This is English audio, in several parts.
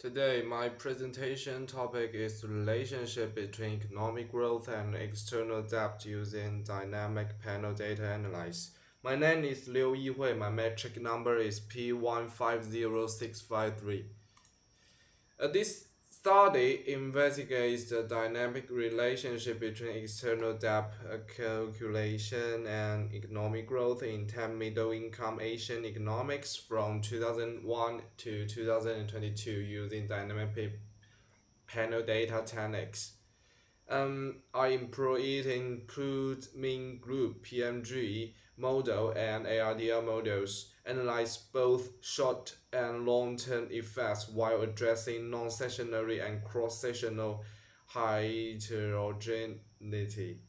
Today, my presentation topic is the relationship between economic growth and external debt using dynamic panel data analysis. My name is Liu Yihui. My metric number is P150653. This study investigates the dynamic relationship between external debt calculation and economic growth in 10 middle-income Asian economics from 2001 to 2022 using dynamic panel data techniques. I include mean group PMG model and ARDL models, analyze both short and long-term effects while addressing non-sectionary and cross-sectional heterogeneity.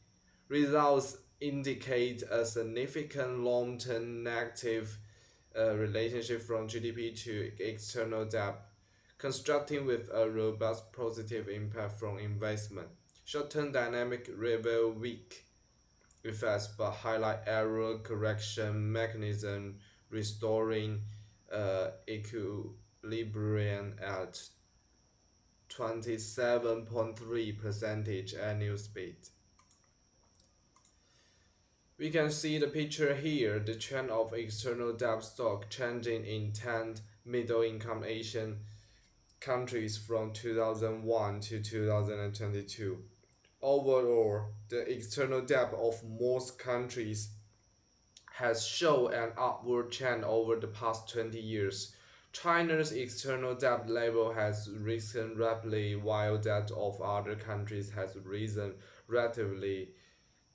Results indicate a significant long-term negative relationship from GDP to external debt, constructing with a robust positive impact from investment. Short-term dynamic reveal weak effects but highlight error correction mechanism restoring equilibrium at 27.3% annual speed. We can see the picture here, the trend of external debt stock changing in 10 middle-income Asian countries from 2001 to 2022. Overall, the external debt of most countries has shown an upward trend over the past 20 years. China's external debt level has risen rapidly while that of other countries has risen relatively.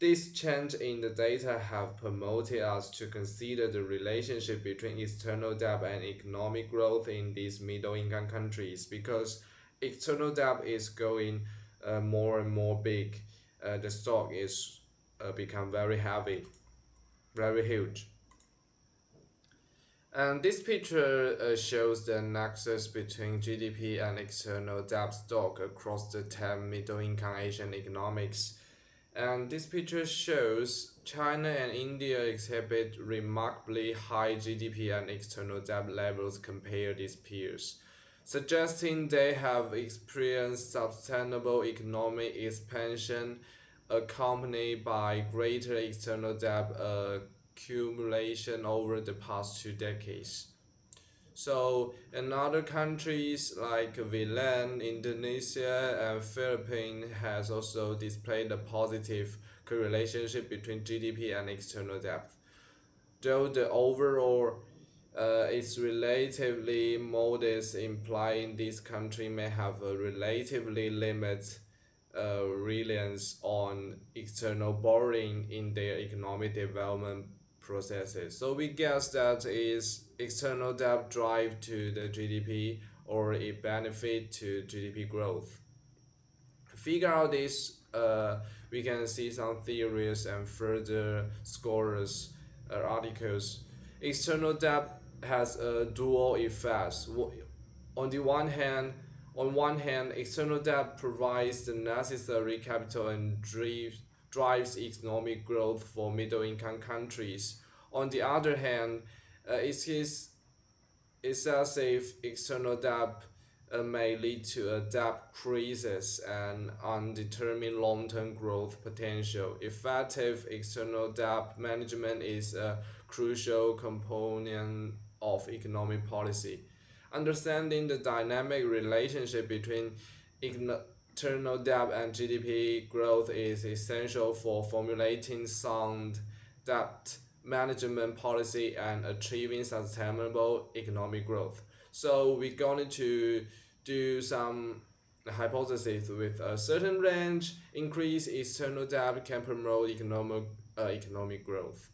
This change in the data have promoted us to consider the relationship between external debt and economic growth in these middle-income countries because external debt is going more and more big. The stock is become very heavy, very huge. And this picture shows the nexus between GDP and external debt stock across the 10 middle-income Asian economics. And this picture shows China and India exhibit remarkably high GDP and external debt levels compared to its peers, suggesting they have experienced sustainable economic expansion accompanied by greater external debt accumulation over the past 2 decades. So in other countries like Vietnam, Indonesia, and Philippines has also displayed a positive correlationship between GDP and external debt. Though the overall is relatively modest, implying this country may have a relatively limited reliance on external borrowing in their economic development processes. So we guess that is external debt drive to the GDP or a benefit to GDP growth. To figure out this, we can see some theories and further scholars articles. External debt has a dual effect. On the one hand, external debt provides the necessary capital and drives economic growth for middle-income countries. On the other hand, excessive external debt may lead to a debt crisis and undetermined long-term growth potential. Effective external debt management is a crucial component of economic policy. Understanding the dynamic relationship between external debt and GDP growth is essential for formulating sound debt management policy and achieving sustainable economic growth. So we're going to do some hypothesis with a certain range. Increase external debt can promote economic growth.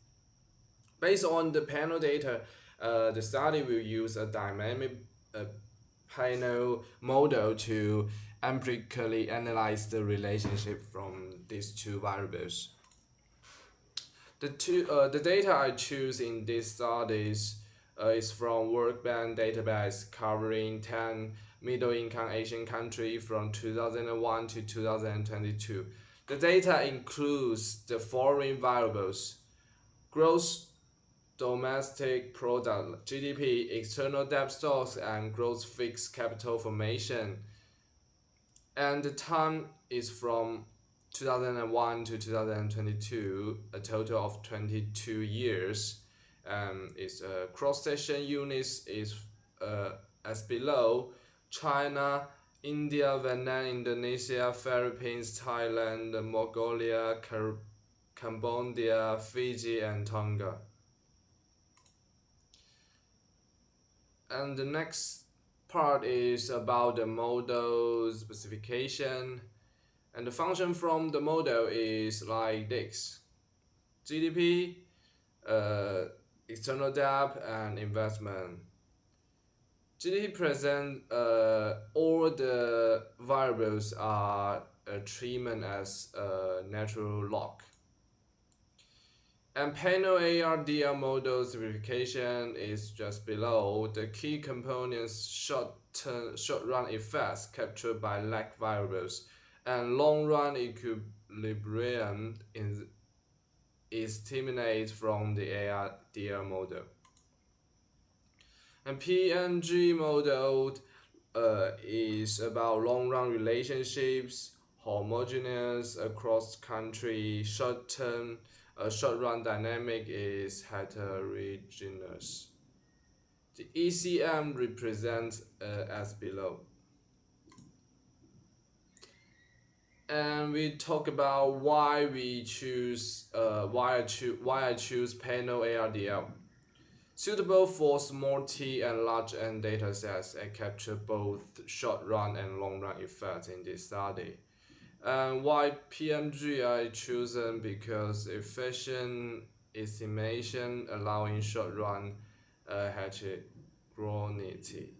Based on the panel data, the study will use a dynamic uh, panel model to empirically analyze the relationship from these two variables. The data I choose in these studies is from World Bank database covering 10 middle-income Asian countries from 2001 to 2022. The data includes the following variables: gross domestic product (GDP), external debt stocks, and gross fixed capital formation. And the time is from 2001 to 2022, a total of 22 years. Its cross-section units is as below: China, India, Vietnam, Indonesia, Philippines, Thailand, Mongolia, Cambodia, Fiji, and Tonga. And the next part is about the model specification. And the function from the model is like this: GDP, external debt, and investment. GDP present all the variables are treatment as a natural log. And panel ARDL model simplification is just below. The key components short-run effects captured by lag variables, and long-run equilibrium is estimated from the ARDL model. And PNG model is about long-run relationships, homogeneous across country. Short-run dynamic is heterogeneous. The ECM represents as below. And we talk about why I choose panel ARDL. Suitable for small t and large n datasets and capture both short-run and long-run effects in this study. And why PMG I chosen? Because efficient estimation allowing short-run heterogeneity.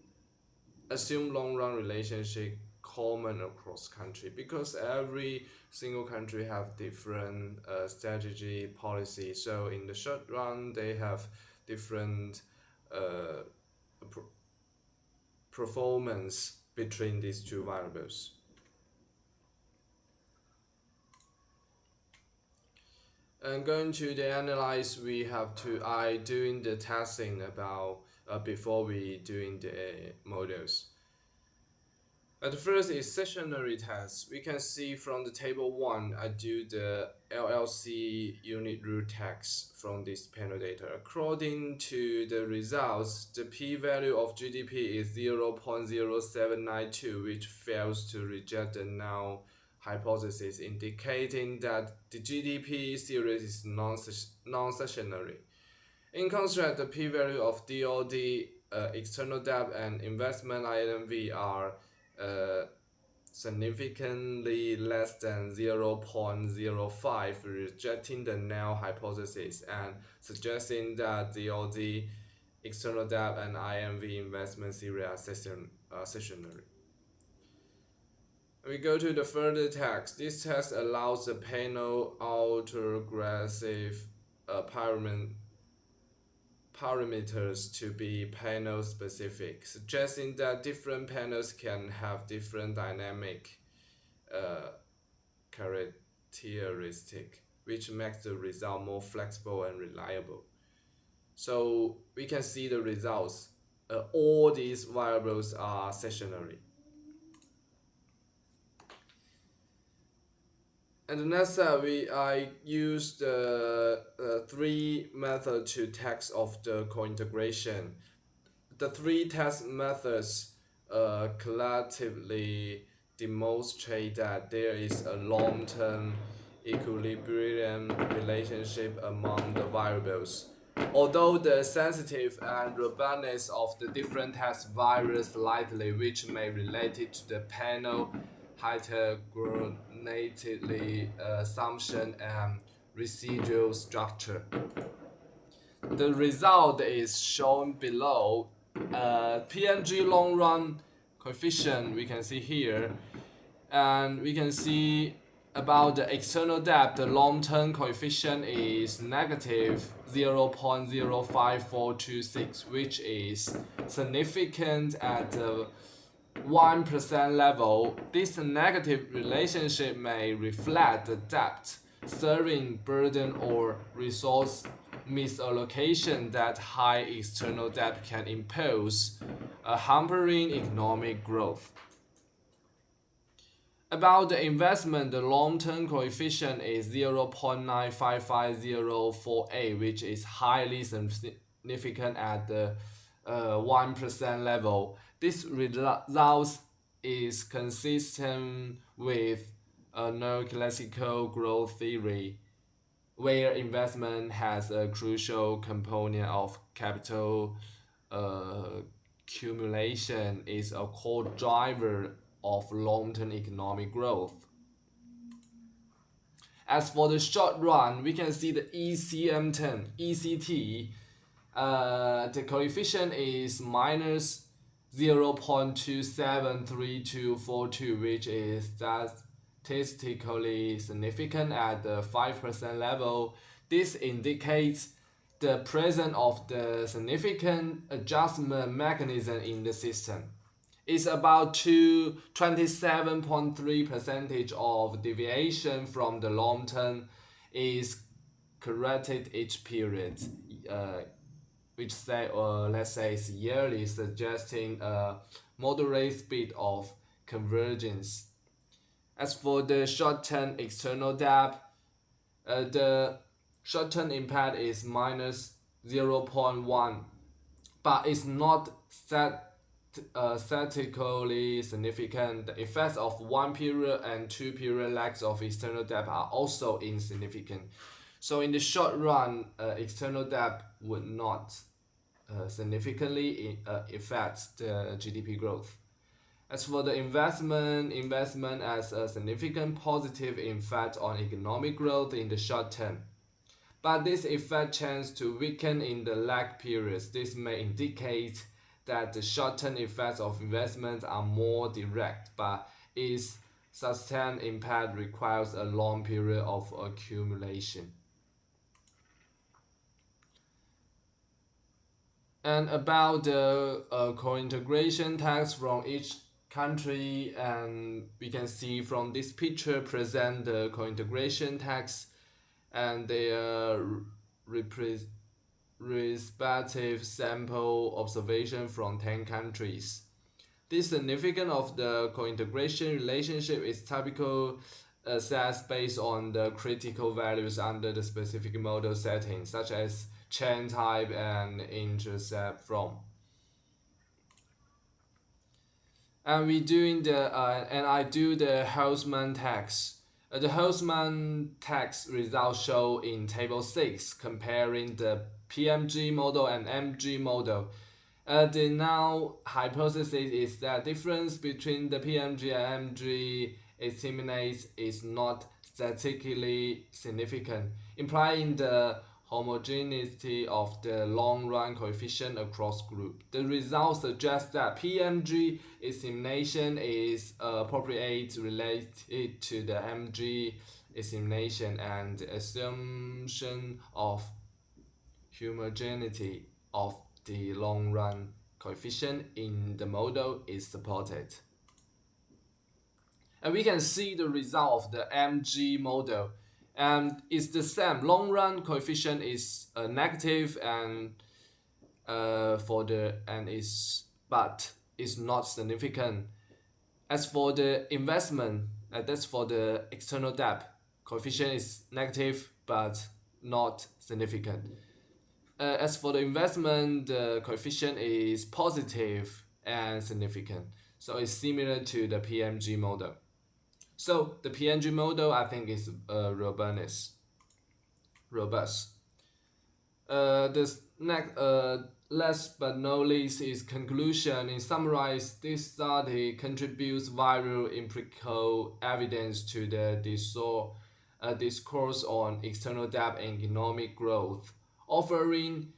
Assume long-run relationship common across country, because every single country have different strategy policy. So in the short run, they have different performance between these two variables. And going to the analyze, we have to doing the testing about before we doing the models. The first is sessionary test. We can see from the table 1, I do the LLC unit root test from this panel data. According to the results, the p-value of GDP is 0.0792, which fails to reject the null hypothesis, indicating that the GDP series is non-sessionary. In contrast, the p-value of DOD, external debt, and investment INV are significantly less than 0.05, rejecting the null hypothesis and suggesting that DOD, external debt, and INV investment series are sessionary. We go to the further text. This text allows the panel autoregressive parameters to be panel specific, suggesting that different panels can have different dynamic characteristic, which makes the result more flexible and reliable. So we can see the results. All these variables are sessionary. And the next step, I use the 3 method to test of the co-integration. The 3 test methods collectively demonstrate that there is a long-term equilibrium relationship among the variables. Although the sensitivity and robustness of the different tests vary slightly, which may relate to the panel heterogeneity assumption and residual structure. The result is shown below. PNG long run coefficient we can see here, and we can see about the external debt, the long-term coefficient is negative 0.05426, which is significant at the 1% level. This negative relationship may reflect the debt, serving burden, or resource misallocation that high external debt can impose, hampering economic growth. About the investment, the long-term coefficient is 0.955048, which is highly significant at the 1% level. This result is consistent with neoclassical growth theory, where investment has a crucial component of capital accumulation is a core driver of long-term economic growth. As for the short run, we can see the ECM10, ECT, the coefficient is minus 0.273242, which is statistically significant at the 5% level. This indicates the presence of the significant adjustment mechanism in the system. It's about 27.3% of deviation from the long term is corrected each period, which let's say is yearly, suggesting a moderate speed of convergence. As for the short-term external debt, the short-term impact is minus 0.1, but it's not statistically significant. The effects of 1 period and 2 period lags of external debt are also insignificant. So in the short run, external debt would not significantly affect the GDP growth. As for the investment has a significant positive effect on economic growth in the short term. But this effect tends to weaken in the lag periods. This may indicate that the short-term effects of investments are more direct, but its sustained impact requires a long period of accumulation. And about the co-integration tax from each country, and we can see from this picture present the co-integration tax and their respective sample observation from 10 countries. This significance of the co-integration relationship is typical assessed based on the critical values under the specific model settings, such as chain type and intercept from. And I do the Holtzman tax. The Holtzman tax results show in table 6, comparing the PMG model and MG model. The null hypothesis is that difference between the PMG and MG estimates is not statistically significant, implying the homogeneity of the long-run coefficient across groups. The results suggest that PMG estimation is appropriate related to the MG estimation, and the assumption of homogeneity of the long-run coefficient in the model is supported. And we can see the result of the MG model, and it's the same. Long-run coefficient is negative, and but it's not significant. As for the investment, that's for the external debt, coefficient is negative but not significant. As for the investment, the coefficient is positive and significant. So it's similar to the PMG model. So the PMG model, I think, is robust. This next, last but not least, is conclusion. In summarize, this study contributes vital empirical evidence to the discourse on external debt and economic growth, offering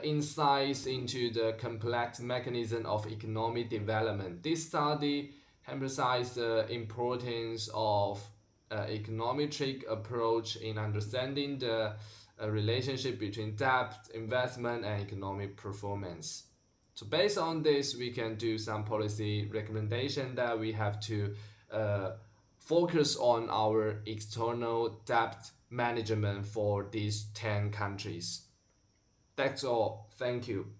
insights into the complex mechanism of economic development. This study emphasizes the importance of econometric approach in understanding the relationship between debt, investment, and economic performance. So based on this, we can do some policy recommendation that we have to focus on our external debt management for these 10 countries. That's all. Thank you.